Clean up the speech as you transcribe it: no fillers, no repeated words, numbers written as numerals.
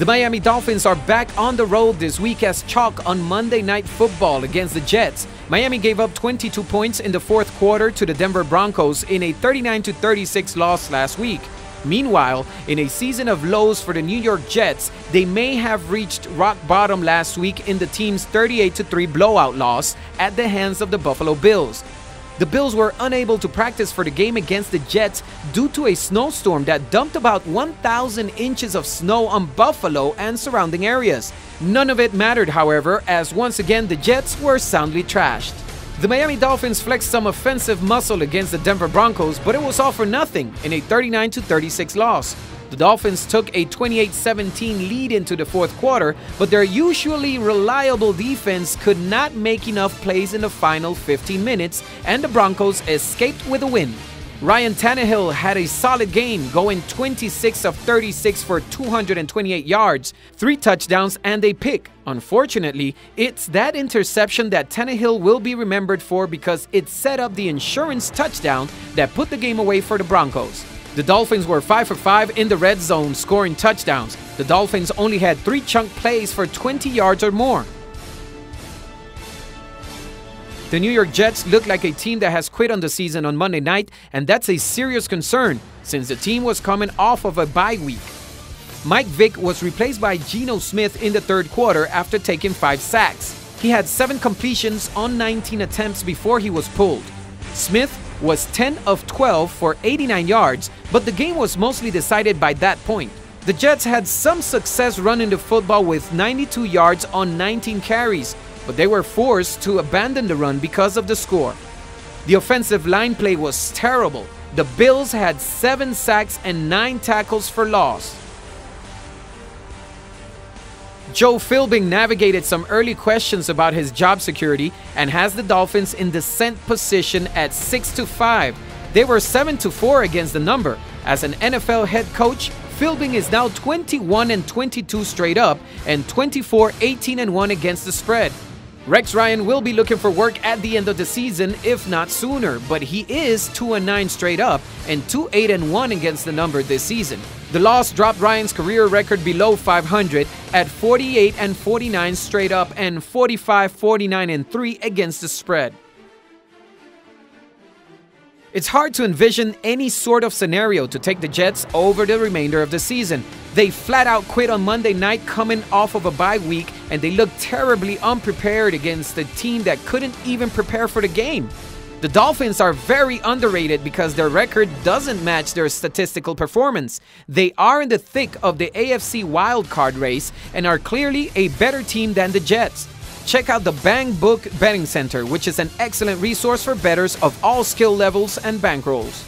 The Miami Dolphins are back on the road this week as chalk on Monday Night Football against the Jets. Miami gave up 22 points in the fourth quarter to the Denver Broncos in a 39-36 loss last week. Meanwhile, in a season of lows for the New York Jets, they may have reached rock bottom last week in the team's 38-3 blowout loss at the hands of the Buffalo Bills. The Bills were unable to practice for the game against the Jets due to a snowstorm that dumped about 1,000 inches of snow on Buffalo and surrounding areas. None of it mattered, however, as once again the Jets were soundly trashed. The Miami Dolphins flexed some offensive muscle against the Denver Broncos, but it was all for nothing in a 39-36 loss. The Dolphins took a 28-17 lead into the fourth quarter, but their usually reliable defense could not make enough plays in the final 15 minutes, and the Broncos escaped with a win. Ryan Tannehill had a solid game, going 26 of 36 for 228 yards, 3 touchdowns, and a pick. Unfortunately, it's that interception that Tannehill will be remembered for because it set up the insurance touchdown that put the game away for the Broncos. The Dolphins were 5 for 5 in the red zone, scoring touchdowns. The Dolphins only had 3 chunk plays for 20 yards or more. The New York Jets look like a team that has quit on the season on Monday night, and that's a serious concern since the team was coming off of a bye week. Mike Vick was replaced by Geno Smith in the third quarter after taking 5 sacks. He had 7 completions on 19 attempts before he was pulled. Smith was 10 of 12 for 89 yards, but the game was mostly decided by that point. The Jets had some success running the football with 92 yards on 19 carries, but they were forced to abandon the run because of the score. The offensive line play was terrible. The Bills had 7 sacks and 9 tackles for loss. Joe Philbin navigated some early questions about his job security and has the Dolphins in descent position at 6-5. They were 7-4 against the number. As an NFL head coach, Philbin is now 21-22 straight up and 24-18-1 against the spread. Rex Ryan will be looking for work at the end of the season, if not sooner, but he is 2-9 straight up and 2-8-1 against the number this season. The loss dropped Ryan's career record below 500 at 48-49 straight up and 45-49-3 against the spread. It's hard to envision any sort of scenario to take the Jets over the remainder of the season. They flat out quit on Monday night coming off of a bye week, and they looked terribly unprepared against a team that couldn't even prepare for the game. The Dolphins are very underrated because their record doesn't match their statistical performance. They are in the thick of the AFC wildcard race and are clearly a better team than the Jets. Check out the Bang Book Betting Center, which is an excellent resource for bettors of all skill levels and bankrolls.